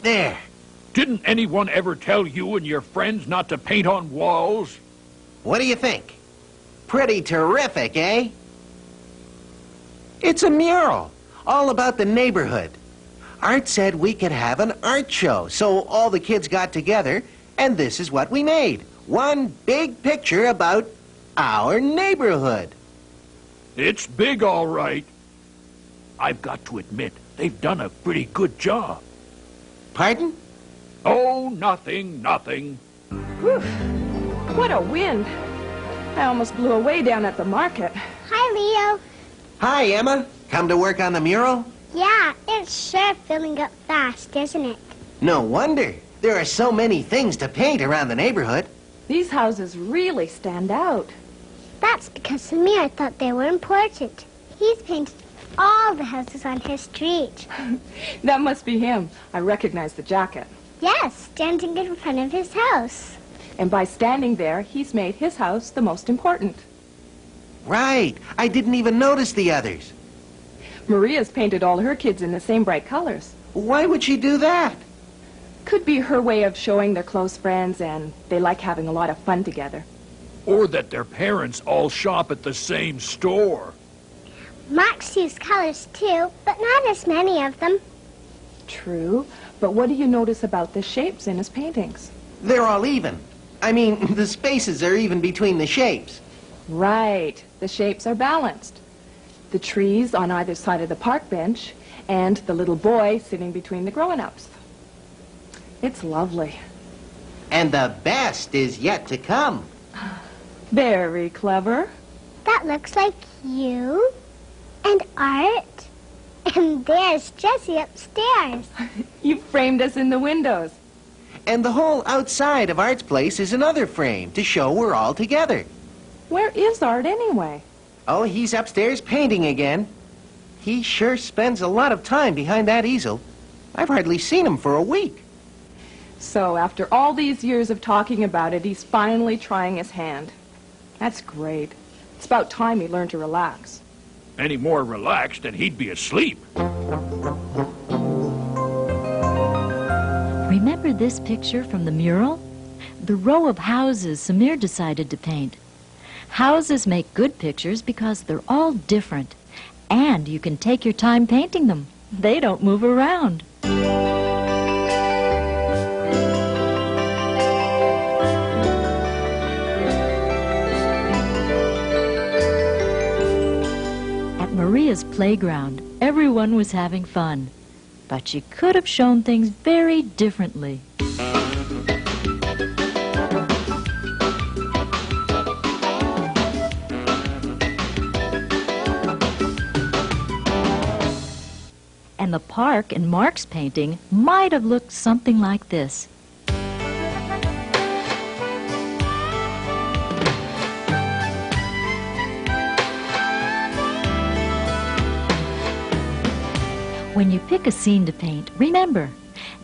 There. Didn't anyone ever tell you and your friends not to paint on walls? What do you think? Pretty terrific, eh? It's a mural, all about the neighborhood. Art said we could have an art show, so all the kids got together, and this is what we made. One big picture about our neighborhood. It's big, all right. I've got to admit, they've done a pretty good job. Pardon? Oh, nothing. Whew. What a wind. I almost blew away down at the market. Hi, Leo. Hi, Emma. Come to work on the mural? Yeah, it's sure filling up fast, isn't it? No wonder. There are so many things to paint around the neighborhood. These houses really stand out. That's because Samir thought they were important. He's painted all the houses on his street. That must be him. I recognize the jacket. Yes, standing in front of his house. And by standing there, he's made his house the most important. Right. I didn't even notice the others. Maria's painted all her kids in the same bright colors. Why would she do that? Could be her way of showing they're close friends and they like having a lot of fun together. Or that their parents all shop at the same store. Max used colors too, but not as many of them. True, but what do you notice about the shapes in his paintings? They're all even. I mean, the spaces are even between the shapes. Right, the shapes are balanced. The trees on either side of the park bench and the little boy sitting between the grown-ups. It's lovely. And the best is yet to come. Very clever. That looks like you and Art. And there's Jessie upstairs. You framed us in the windows. And the whole outside of Art's place is another frame to show we're all together. Where is Art anyway? Oh, he's upstairs painting again. He sure spends a lot of time behind that easel. I've hardly seen him for a week. So after all these years of talking about it, he's finally trying his hand. That's great. It's about time he learned to relax. Any more relaxed and he'd be asleep. Remember this picture from the mural? The row of houses Samir decided to paint. Houses make good pictures because they're all different. And you can take your time painting them. They don't move around. At Maria's playground, everyone was having fun. But she could have shown things very differently. And the park in Mark's painting might have looked something like this. When you pick a scene to paint, remember,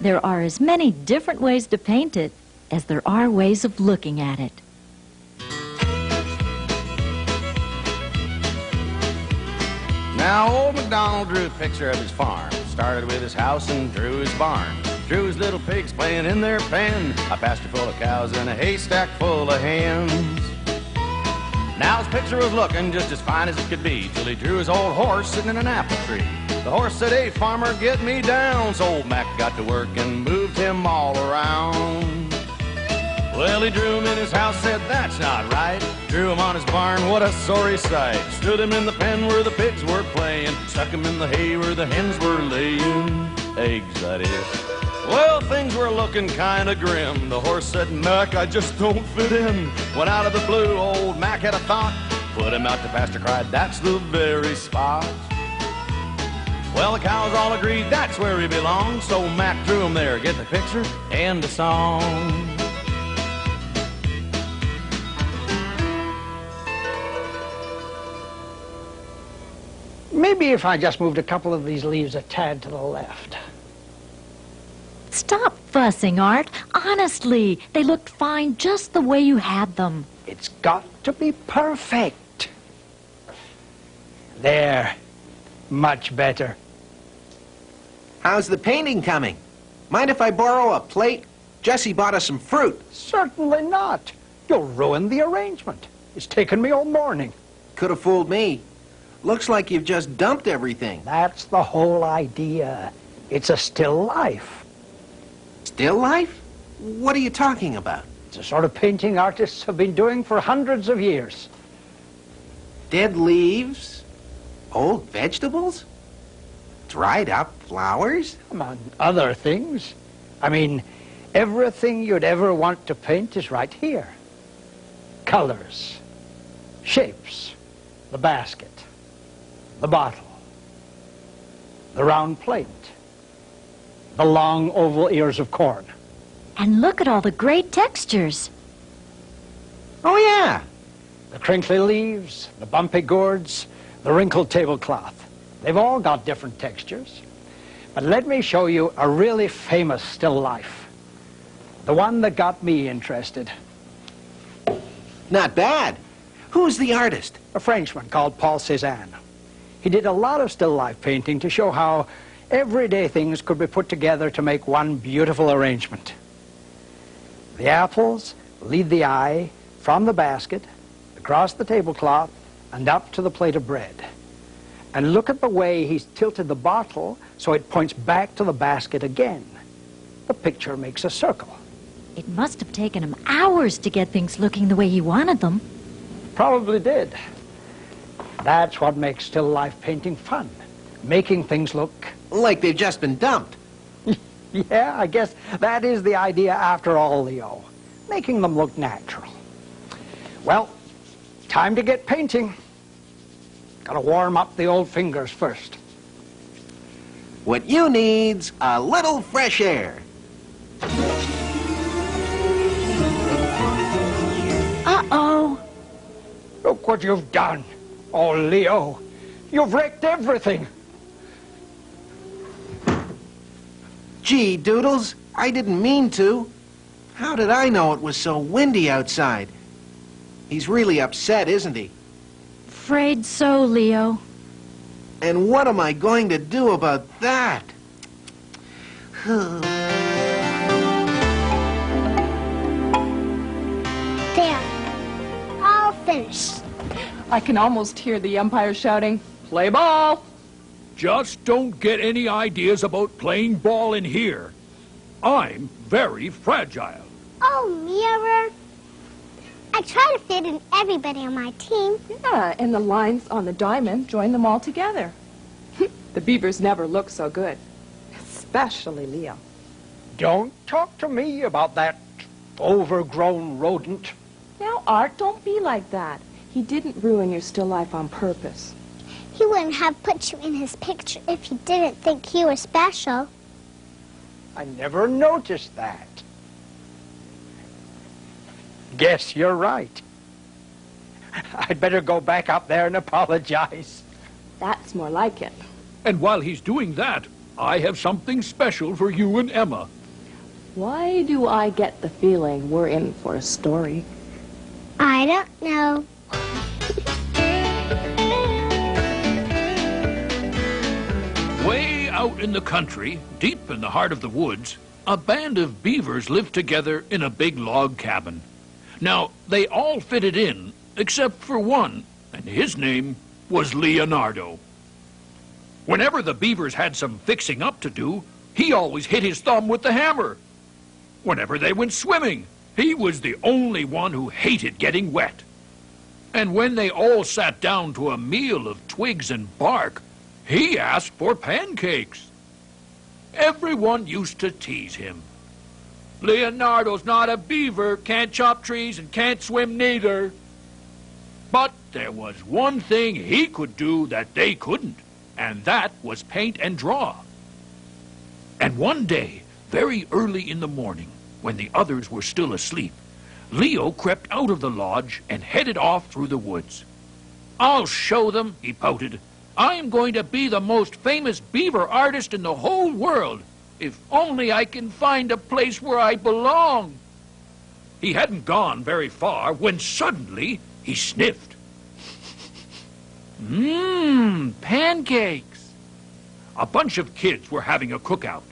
there are as many different ways to paint it as there are ways of looking at it. Now, old MacDonald drew a picture of his farm. Started with his house and drew his barn. Drew his little pigs playing in their pen, a pasture full of cows and a haystack full of hens. Now his picture was looking just as fine as it could be, till he drew his old horse sitting in an apple tree. The horse said, "Hey, farmer, get me down." So old Mac got to work and moved him all around. Well, he drew him in his house, said, "That's not right." Drew him on his barn, what a sorry sight. Stood him in the pen where the pigs were playing. Stuck him in the hay where the hens were laying eggs, that is. Well, things were looking kind of grim. The horse said, "Mac, I just don't fit in." When out of the blue, old Mac had a thought. Put him out to pasture, cried, "That's the very spot." Well, the cows all agreed that's where he belonged. So Mac drew him there, get the picture, and the song. Maybe if I just moved a couple of these leaves a tad to the left. Stop fussing, Art. Honestly, they looked fine just the way you had them. It's got to be perfect. There. Much better. How's the painting coming? Mind if I borrow a plate? Jessie bought us some fruit. Certainly not. You'll ruin the arrangement. It's taken me all morning. Could have fooled me. Looks like you've just dumped everything. That's the whole idea. It's a still life. Still life? What are you talking about? It's a sort of painting artists have been doing for hundreds of years. Dead leaves? Old vegetables? Dried up flowers? Among other things. I mean, everything you'd ever want to paint is right here. Colors, shapes, the basket, the bottle, the round plate, the long oval ears of corn. And look at all the great textures. Oh, yeah. The crinkly leaves, the bumpy gourds, the wrinkled tablecloth. They've all got different textures. But let me show you a really famous still life. The one that got me interested. Not bad. Who's the artist? A Frenchman called Paul Cézanne. He did a lot of still life painting to show how everyday things could be put together to make one beautiful arrangement. The apples lead the eye from the basket, across the tablecloth, and up to the plate of bread. And look at the way he's tilted the bottle so it points back to the basket again. The picture makes a circle. It must have taken him hours to get things looking the way he wanted them. Probably did. That's what makes still life painting fun. Making things look... Like they've just been dumped. Yeah, I guess that is the idea after all, Leo. Making them look natural. Well, time to get painting. Gotta warm up the old fingers first. What you need's a little fresh air. Uh-oh. Look what you've done. Oh, Leo, you've wrecked everything. Gee, Doodles, I didn't mean to. How did I know it was so windy outside? He's really upset, isn't he? Afraid so, Leo. And what am I going to do about that? There. All finished. I can almost hear the umpire shouting, "Play ball!" Just don't get any ideas about playing ball in here. I'm very fragile. Oh, Mirror. I try to fit in everybody on my team. Yeah, and the lines on the diamond join them all together. The beavers never look so good, especially Leo. Don't talk to me about that overgrown rodent. Now, Art, don't be like that. He didn't ruin your still life on purpose. He wouldn't have put you in his picture if he didn't think you were special. I never noticed that. Guess you're right. I'd better go back up there and apologize. That's more like it. And while he's doing that, I have something special for you and Emma. Why do I get the feeling we're in for a story? I don't know. Way out in the country, deep in the heart of the woods, a band of beavers lived together in a big log cabin. Now, they all fitted in, except for one, and his name was Leonardo. Whenever the beavers had some fixing up to do, he always hit his thumb with the hammer. Whenever they went swimming, he was the only one who hated getting wet. And when they all sat down to a meal of twigs and bark, he asked for pancakes. Everyone used to tease him. Leonardo's not a beaver, can't chop trees and can't swim neither. But there was one thing he could do that they couldn't, and that was paint and draw. And one day, very early in the morning, when the others were still asleep, Leo crept out of the lodge and headed off through the woods. "I'll show them," he pouted. "I'm going to be the most famous beaver artist in the whole world, if only I can find a place where I belong." He hadn't gone very far when suddenly he sniffed. Pancakes. a bunch of kids were having a cookout,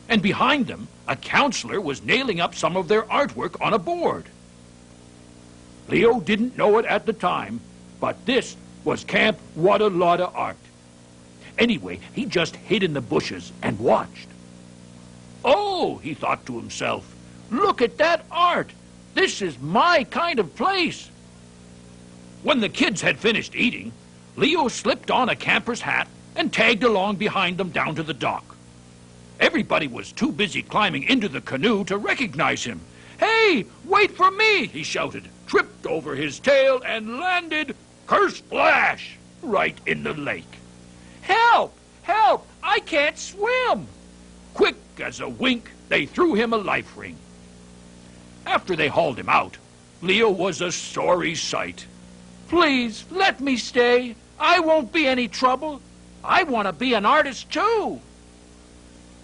and behind them, a counselor was nailing up some of their artwork on a board. Leo didn't know it at the time, but this was Camp What a Lot of Art. Anyway, he just hid in the bushes and watched. Oh, he thought to himself, look at that art. This is my kind of place. When the kids had finished eating, Leo slipped on a camper's hat and tagged along behind them down to the dock. Everybody was too busy climbing into the canoe to recognize him. Hey, wait for me, he shouted, tripped over his tail and landed, kersplash, right in the lake. Help! Help! I can't swim! Quick as a wink, they threw him a life ring. After they hauled him out, Leo was a sorry sight. Please, let me stay. I won't be any trouble. I want to be an artist, too.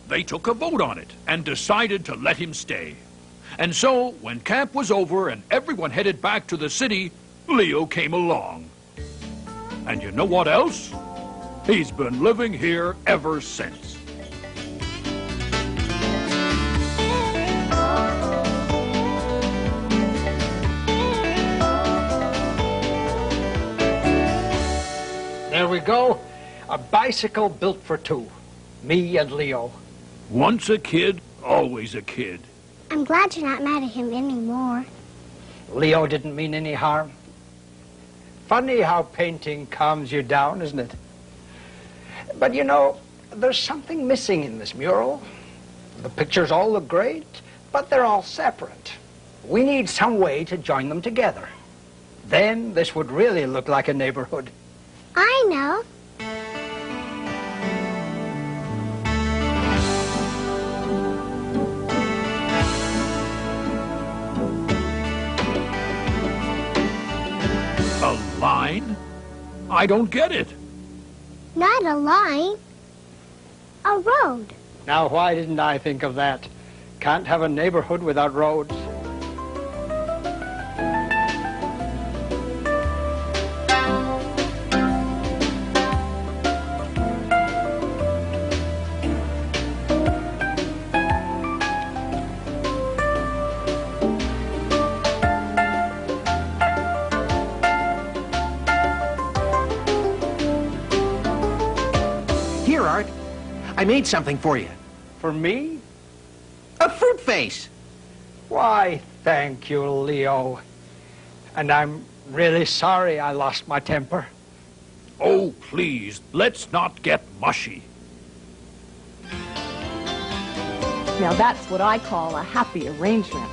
They took a vote on it and decided to let him stay. And so, when camp was over and everyone headed back to the city, Leo came along. And you know what else? He's been living here ever since. There we go. A bicycle built for two. Me and Leo. Once a kid, always a kid. I'm glad you're not mad at him anymore. Leo didn't mean any harm. Funny how painting calms you down, isn't it? But you know, there's something missing in this mural. The pictures all look great, but they're all separate. We need some way to join them together. Then this would really look like a neighborhood. I know. A line? I don't get it. Not a line. A road. Now, why didn't I think of that? Can't have a neighborhood without roads. Here, Art. I made something for you. For me? A fruit face. Why, thank you, Leo. And I'm really sorry I lost my temper. Oh, please, let's not get mushy. Now that's what I call a happy arrangement.